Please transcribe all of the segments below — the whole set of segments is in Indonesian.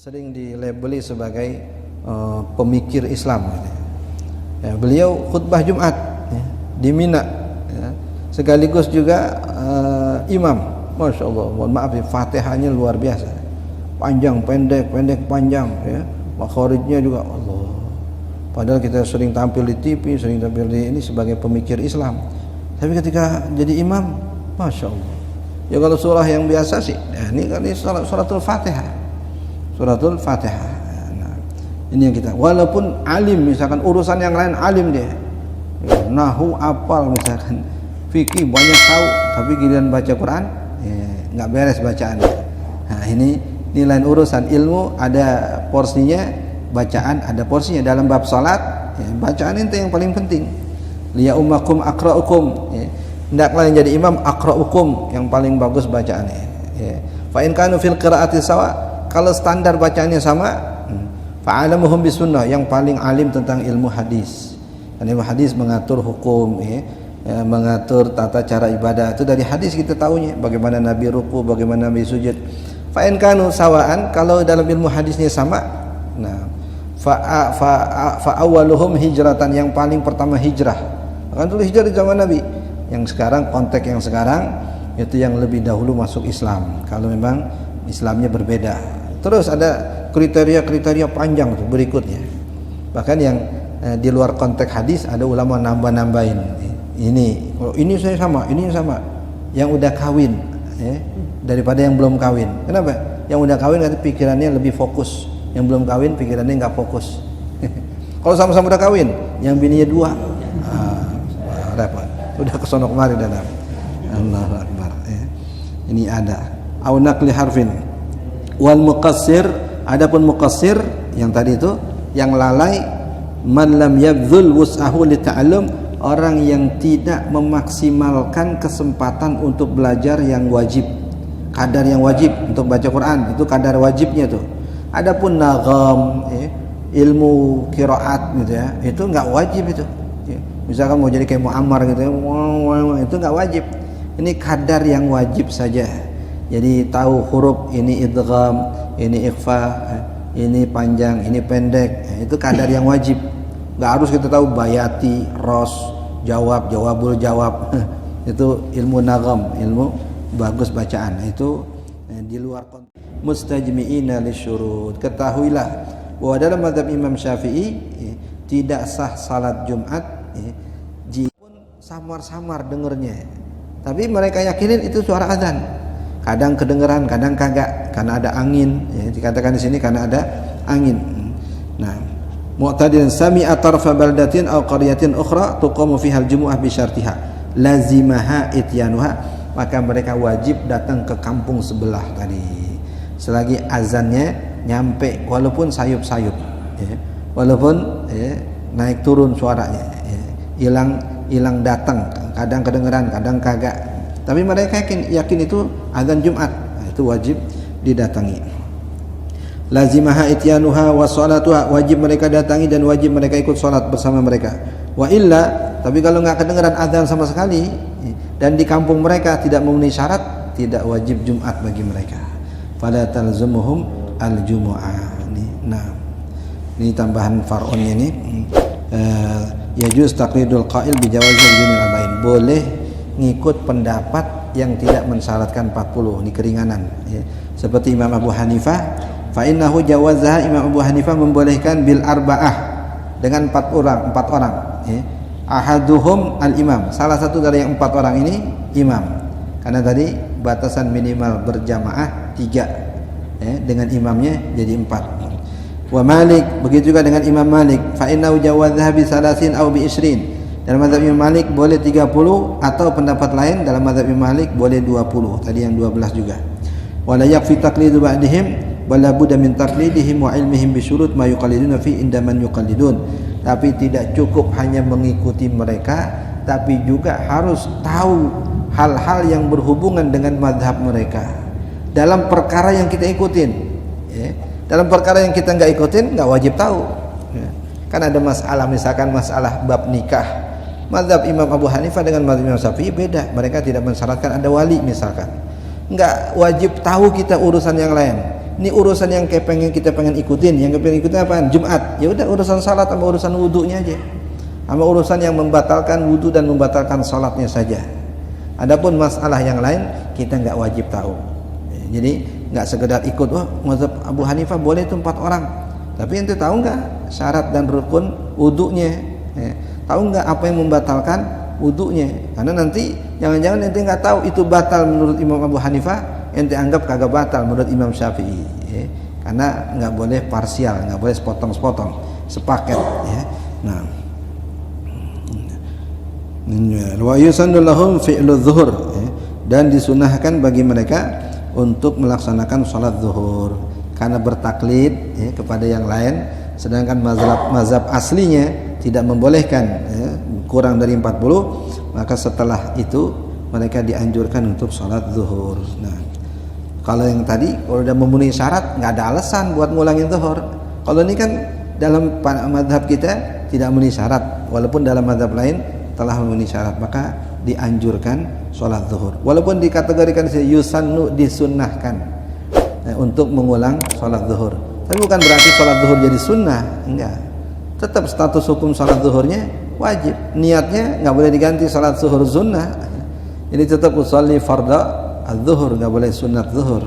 sering dilabeli sebagai pemikir Islam gitu. Ya, beliau khutbah Jumat ya, di Mina ya, sekaligus juga imam. Masya Allah, mohon maaf ya, Fatihahnya luar biasa, panjang pendek panjang ya, makharijnya juga Allah. Padahal kita sering tampil di TV, sering tampil di ini sebagai pemikir Islam, tapi ketika jadi imam, Masya Allah. Ya kalau surah yang biasa sih, nah, ini suratul Fatihah, suratul Fatihah. Nah, ini yang kita, walaupun alim, misalkan urusan yang lain alim dia, nahu apal misalkan, fikih banyak tahu, tapi giliran baca Quran, ya, nggak beres bacaannya. Nah ini lain urusan. Ilmu ada porsinya, bacaan ada porsinya. Dalam bab salat, ya, bacaan itu yang paling penting. Liya ummakum aqra'ukum, ya. Hendaklah yang jadi imam aqra'ukum, yang paling bagus bacaannya. Ya. Fa in kanu fil qiraati sawa, kalau standar bacaannya sama, fa'alamuhum bisunnah, yang paling alim tentang ilmu hadis. Dan ilmu hadis mengatur hukum, ya, mengatur tata cara ibadah. Itu dari hadis kita tahunya, bagaimana Nabi ruku, bagaimana Nabi sujud. Fa in kanu sawaan, kalau dalam ilmu hadisnya sama, nah fa awwaluhum hijratan, yang paling pertama hijrah. Akan dulu hijrah di zaman Nabi. Yang sekarang, konteks yang sekarang itu yang lebih dahulu masuk Islam, kalau memang Islamnya berbeda. Terus ada kriteria-kriteria panjang tuh berikutnya. Bahkan yang di luar konteks hadis ada ulama nambah-nambahin. Ini saya sama, ini sama. Yang udah kawin ya, daripada yang belum kawin. Kenapa? Yang udah kawin nanti pikirannya lebih fokus, yang belum kawin pikirannya nggak fokus. Kalau sama-sama udah kawin, yang bininya 2, repot. Udah kesono kemari dalam. Allahu Akbar ya. Ini ada au naqli harfin wal muqassir. Adapun muqassir yang tadi itu, yang lalai, man lam yabdzul wus'ahu li ta'allum, orang yang tidak memaksimalkan kesempatan untuk belajar yang wajib, kadar yang wajib untuk baca Quran, itu kadar wajibnya tuh. Adapun nagham ya, ilmu qiraat gitu ya, itu enggak wajib itu. Misalkan mau jadi kayak Muammar gitu ya, itu nggak wajib. Ini kadar yang wajib saja. Jadi tahu huruf ini idgham, ini ikhfa, ini panjang, ini pendek, itu kadar yang wajib. Nggak harus kita tahu bayati, ros, jawab, jawabul jawab. Itu ilmu nagham, ilmu bagus bacaan. Itu di luar konteks. Mustajmi'ina lisyurut. Ketahuilah bahwa dalam mazhab Imam Syafi'i tidak sah salat Jumat pun samar-samar dengernya, tapi mereka yakinin itu suara azan. Kadang kedengeran, kadang kagak, karena ada angin ya, dikatakan di sini karena ada angin. Nah, mu'tadin sami'a tarfa baldatin aw qaryatin ukhra tuqamu fiha al-jumu'ah bi syartiha lazimaha ityanuha, maka mereka wajib datang ke kampung sebelah tadi selagi azannya nyampe, walaupun sayup-sayup ya, walaupun ya, naik turun suaranya ya, hilang datang, kadang kedengeran, kadang kagak, tapi mereka yakin itu azan Jumat. Nah, itu wajib didatangi. Lazimaha ityanuha wa sholatuha, wajib mereka datangi dan wajib mereka ikut sholat bersama mereka. Wa illa, tapi kalau nggak kedengeran azan sama sekali dan di kampung mereka tidak memenuhi syarat, tidak wajib Jumat bagi mereka. Fala talzumuhum al-jumu'ah. Nah, ini tambahan far'onnya ini. Yajuz taqlidul qail bi jawazil junil abain, boleh ngikut pendapat yang tidak mensyaratkan 40, ini keringanan ya. Seperti Imam Abu Hanifah, fa innahu jawazaha, Imam Abu Hanifah membolehkan bil arba'ah, dengan 4 orang ya. Ahaduhum al imam, salah satu dari yang 4 orang ini imam, karena tadi batasan minimal berjamaah 3 ya, dengan imamnya jadi 4. Wa Malik, begitu juga dengan Imam Malik, fa innahu jawazaha bi salasin aw bi 20. Dalam mazhab Imam Malik boleh 30, atau pendapat lain dalam mazhab Imam Malik boleh 20, tadi yang 12 juga. Wa la yakfi taqlidu ba'dihim bal la budda min taqlidihim wa ilmihim bi syurut ma yuqalliduna fi inda man yuqallidun. Tapi tidak cukup hanya mengikuti mereka, tapi juga harus tahu hal-hal yang berhubungan dengan mazhab mereka dalam perkara yang kita ikutin ya. Dalam perkara yang kita nggak ikutin nggak wajib tahu ya. Kan ada masalah, misalkan masalah bab nikah, mazhab Imam Abu Hanifah dengan mazhab Imam Syafi'i beda. Mereka tidak mensyaratkan ada wali misalkan. nggak wajib tahu kita urusan yang lain. Ini urusan yang kita pengen ikutin. Yang pengen ikutin apa? Jumat. Ya udah urusan salat sama urusan wudunya aja. Sama urusan yang membatalkan wudu dan membatalkan salatnya saja. Adapun masalah yang lain kita nggak wajib tahu. Jadi nggak sekedar ikut, wah mazhab Abu Hanifah boleh itu 4 orang. Tapi ente tahu nggak syarat dan rukun wudunya? Tahu nggak apa yang membatalkan wudunya? Karena nanti jangan-jangan ente nggak tahu itu batal menurut Imam Abu Hanifah, ente anggap kagak batal menurut Imam Syafi'i. Karena nggak boleh parsial, nggak boleh sepotong-sepotong, sepaket. Nah, wa yusannu lahum fi'lu dzuhur, dan disunahkan bagi mereka untuk melaksanakan sholat zuhur karena bertaklid kepada yang lain, sedangkan mazhab aslinya tidak membolehkan kurang dari 40, maka setelah itu mereka dianjurkan untuk sholat zuhur. Nah, kalau yang tadi kalau udah memenuhi syarat nggak ada alasan buat ngulangin zuhur. Kalau ini kan dalam mazhab kita tidak memenuhi syarat, walaupun dalam mazhab lain telah memenuhi syarat, maka dianjurkan sholat zuhur. Walaupun dikategorikan yusannu, disunnahkan untuk mengulang sholat zuhur. Tapi bukan berarti sholat zuhur jadi sunnah, enggak. Tetap status hukum sholat zuhurnya wajib. Niatnya nggak boleh diganti sholat zuhur sunnah. Jadi tetap usolli fardha az-zuhur, nggak boleh sunat zuhur.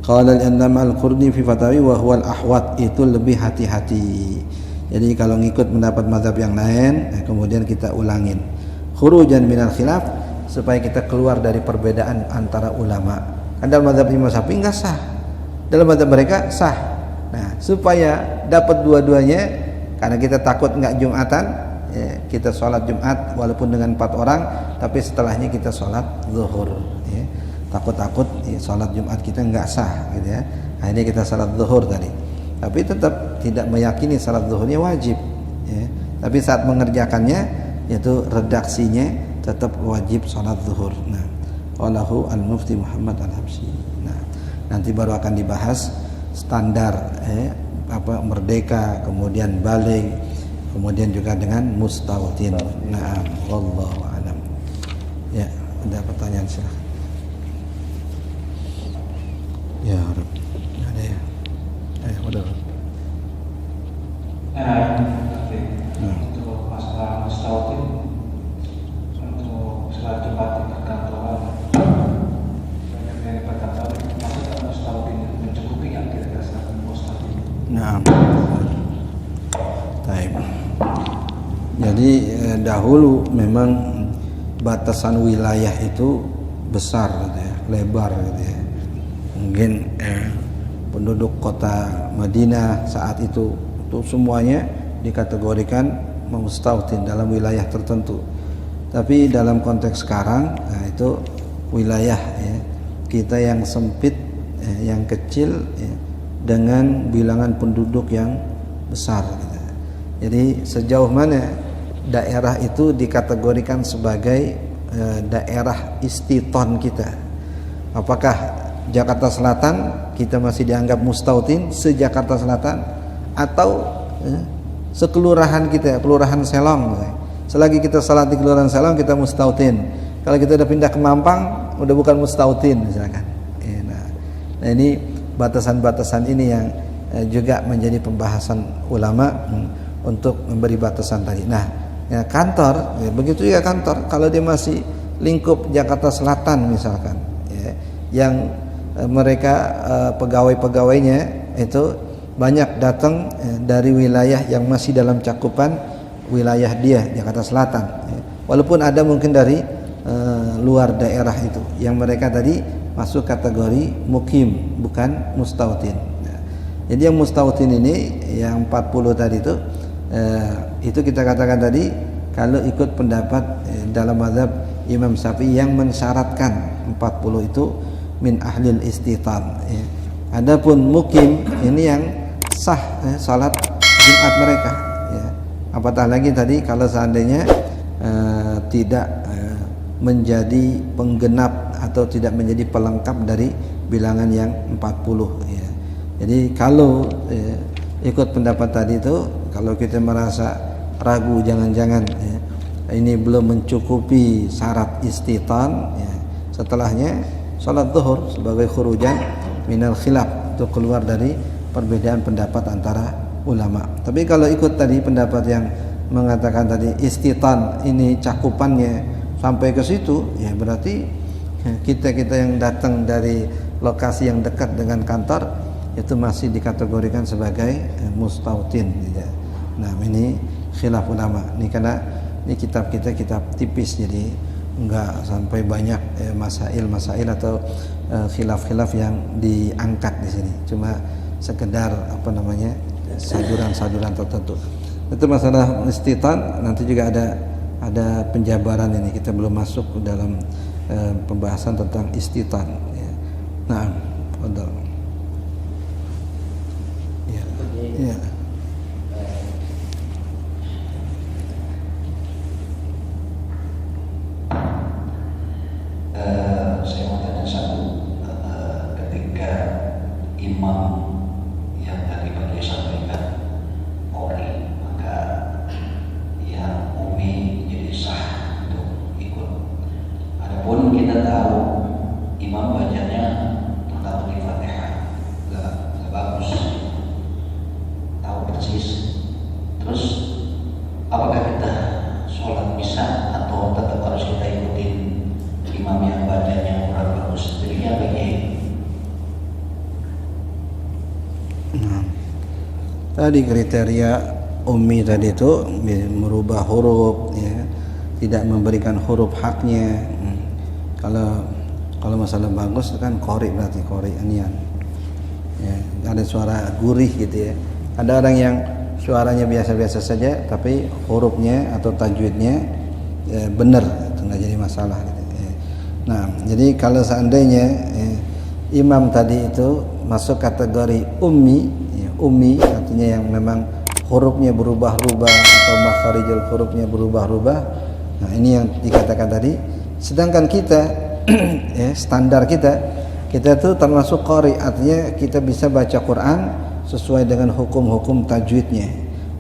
Qala al-Imam al-Qurni fi fatawi wa huwa al-ahwat, itu lebih hati-hati. Jadi kalau ngikut mendapat mazhab yang lain, kemudian kita ulangin. Khurujan minal khilaf, supaya kita keluar dari perbedaan antara ulama. Dalam mazhab Imam Syafi'i enggak sah, dalam mazhab mereka sah. Nah, supaya dapat dua-duanya, karena kita takut enggak Jumatan, kita sholat Jumat walaupun dengan 4 orang, tapi setelahnya kita sholat zuhur. Takut-takut sholat Jumat kita enggak sah, gitu ya. Akhirnya kita sholat zuhur tadi. Tapi tetap tidak meyakini salat zuhurnya wajib, tapi saat mengerjakannya, yaitu redaksinya, tetap wajib salat zuhur. Nah, wallahu al-mufti Muhammad al-Habsyi. Nah, nanti baru akan dibahas standar merdeka, kemudian balik, kemudian juga dengan mustawtin. Nah, wallahu a'lam. Ya, ada pertanyaan silakan. Ya, Rabb. Ada ya. Udah. Untuk masalah mustautin, untuk sholat Jumat di perkantoran, banyak dari perkantoran, maksudnya mustautin mencukupi yang kira-kira saat mustautin. Nah, baik. Jadi dahulu memang batasan wilayah itu besar, gitu ya, lebar, gitu ya. Mungkin penduduk kota Madinah saat itu semuanya dikategorikan mustautin dalam wilayah tertentu. Tapi dalam konteks sekarang, itu wilayah kita yang sempit, yang kecil, dengan bilangan penduduk yang besar. Jadi sejauh mana daerah itu dikategorikan sebagai daerah istiton kita? Apakah Jakarta Selatan kita masih dianggap mustautin se-Jakarta Selatan, atau sekelurahan kita, kelurahan Selong misalnya. Selagi kita salat di kelurahan Selong kita mustautin. Kalau kita udah pindah ke Mampang udah bukan mustautin misalkan. Nah ini batasan-batasan ini yang juga menjadi pembahasan ulama untuk memberi batasan tadi. Nah, ya kantor, begitu juga kantor. Kalau dia masih lingkup Jakarta Selatan misalkan, yang mereka pegawai-pegawainya itu banyak datang dari wilayah yang masih dalam cakupan wilayah dia, Jakarta Selatan, walaupun ada mungkin dari luar daerah itu yang mereka tadi masuk kategori mukim, bukan mustautin. Jadi yang mustautin ini yang 40 tadi itu kita katakan tadi kalau ikut pendapat dalam mazhab Imam Syafi'i yang mensyaratkan 40 itu min ahlil istitan. Adapun mukim ini yang sah salat Jumat mereka. Apatah lagi tadi kalau seandainya tidak menjadi penggenap atau tidak menjadi pelengkap dari bilangan yang 40. Jadi kalau ikut pendapat tadi itu, kalau kita merasa ragu jangan-jangan ini belum mencukupi syarat istitan, setelahnya salat zuhur sebagai khurujan minal khilaf, untuk keluar dari perbedaan pendapat antara ulama. Tapi kalau ikut tadi pendapat yang mengatakan tadi istitan ini cakupannya sampai ke situ, ya berarti kita yang datang dari lokasi yang dekat dengan kantor itu masih dikategorikan sebagai mustautin gitu. Nah, ini khilaf ulama. Ini karena ini kitab kita kitab tipis, jadi enggak sampai banyak masail atau khilaf-khilaf yang diangkat di sini. Cuma sekedar saduran-saduran tertentu. Itu masalah istitan. Nanti juga ada penjabaran ini. Kita belum masuk ke dalam pembahasan tentang istitan. Ya. Nah, fadhal. Ya. Ya. Saya mau tanya satu, ketika imam yang tadi Pak Kiai sampaikan qori, maka yang umi jadi sah untuk ikut. Adapun kita tahu imam bacanya tentang Al-Fatihah nggak bagus, tahu persis. Terus apakah kita sholat bisa atau tetap harus kita ikutin imam yang bacanya kurang bagus? Jadinya begini. Tadi kriteria ummi tadi itu merubah huruf, ya, tidak memberikan huruf haknya. Kalau masalah bagus kan qori, berarti qori anian. Ya, ada suara gurih gitu ya. Ada orang yang suaranya biasa-biasa saja tapi hurufnya atau tajwidnya benar, itu nggak jadi masalah gitu. Nah, jadi kalau seandainya imam tadi itu masuk kategori ummi, ya, ummi artinya yang memang hurufnya berubah-ubah atau makharijul hurufnya berubah-ubah. Nah, ini yang dikatakan tadi. Sedangkan kita standar kita tuh termasuk qari, artinya kita bisa baca Quran sesuai dengan hukum-hukum tajwidnya.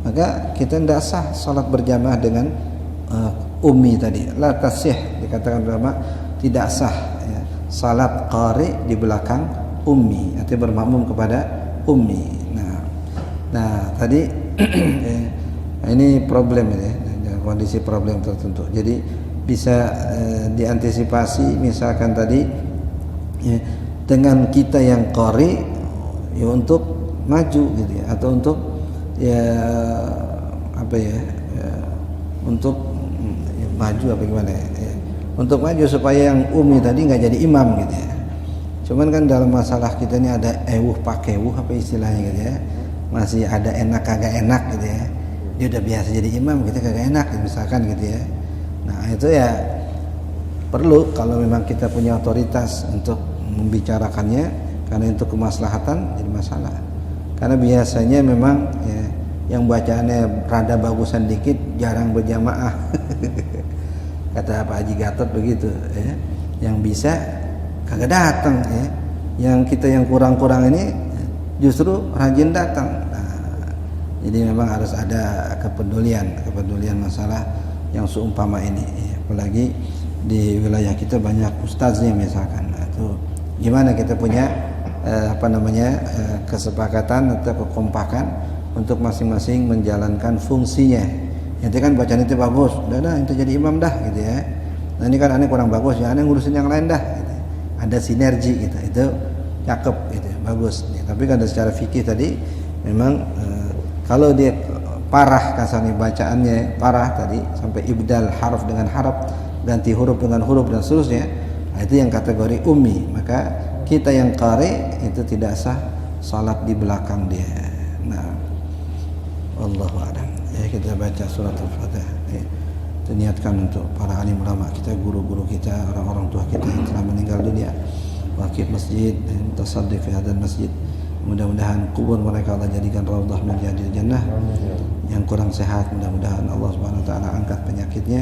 Maka kita tidak sah salat berjamaah dengan ummi tadi. La tasih, dikatakan ulama, tidak sah ya, salat qari di belakang ummi, artinya bermakmum kepada ummi. Nah tadi ini problem ya, kondisi problem tertentu. Jadi bisa diantisipasi, misalkan tadi ya, dengan kita yang qari ya, untuk maju gitu ya, atau untuk untuk maju apa gimana ya, untuk maju supaya yang ummi tadi nggak jadi imam gitu ya. Cuman kan dalam masalah kita ini ada pakewuh apa istilahnya gitu ya, masih ada enak kagak enak gitu ya. Dia udah biasa jadi imam, kita kagak enak misalkan gitu ya. Nah itu ya perlu kalau memang kita punya otoritas untuk membicarakannya, karena itu kemaslahatan jadi masalah. Karena biasanya memang ya, yang bacaannya rada bagusan dikit jarang berjamaah. Kata Pak Haji Gatot begitu ya. Yang bisa kagak datang ya. Yang kita yang kurang-kurang ini justru rajin datang. Nah, jadi memang harus ada kepedulian masalah yang seumpama ini ya. Apalagi di wilayah kita banyak ustaznya misalkan. Nah, itu gimana kita punya kesepakatan atau kekompakan untuk masing-masing menjalankan fungsinya. Nanti kan bacaan itu bagus, udah itu jadi imam dah gitu ya. Nah ini kan aneh kurang bagus ya, aneh ngurusin yang lain dah gitu. Ada sinergi gitu, itu cakep gitu, bagus. Tapi kan secara fikih tadi memang kalau dia parah kasarnya bacaannya parah tadi sampai ibdal harf dengan harf, ganti huruf dengan huruf dan seterusnya, nah, itu yang kategori ummi. Maka kita yang qari itu tidak sah salat di belakang dia. Nah, wallahu a'lam. Ya, kita baca surat Al-Fatihah. Ya, kita niatkan untuk para alim ulama kita, guru-guru kita, orang-orang tua kita yang telah meninggal dunia, wakif masjid, mutasaddiq fi hadzal masjid. Mudah-mudahan kubur mereka Allah jadikan raudhah min riyadil jannah. Yang kurang sehat mudah-mudahan Allah Subhanahu wa taala angkat penyakitnya.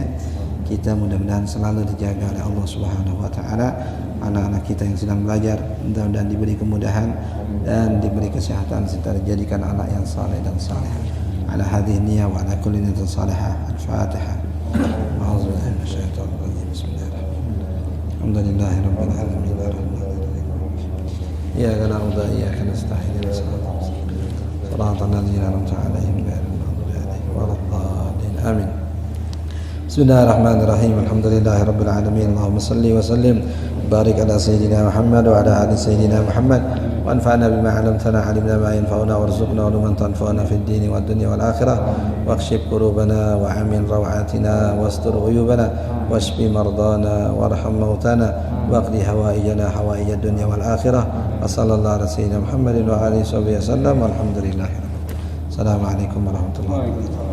Kita mudah-mudahan selalu dijaga oleh Allah Subhanahu wa taala. Anak-anak kita yang sedang belajar mudah-mudahan diberi kemudahan dan diberi kesehatan serta dijadikan anak yang saleh dan salehah. Ala hadhihi niyyah wa ala kulli niyatin salihah. Al-Fatihah. A'udzu billahi minasyaitonir rajim. Bismillahirrahmanirrahim. Alhamdulillahi rabbil alamin. Iyyaka na'budu wa iyyaka nasta'in. Shiratal ladzina an'amta 'alaihim ghairil maghdubi 'alaihim waladdallin. Amin. Bismillahirrahmanirrahim. Alhamdulillahi rabbil alamin. Allahumma shalli wa sallim barik ala sayyidina Muhammad wa ala ali sayyidina Muhammad wa anfa'na bima 'allamtana 'allimna ma yanfa'una warzuqna uluman tanfa'una fid dini wad dunya wal akhirah waqshif qulubana wa amin rawatina wastur uyubana washfi mardana warham mautana waqdi hawaijana hawaijad dunya wal akhirah wa sallallahu ala sayyidina Muhammadin wa alihi wa sahbihi wasallam walhamdulillahi. Assalamualaikum warahmatullahi wabarakatuh.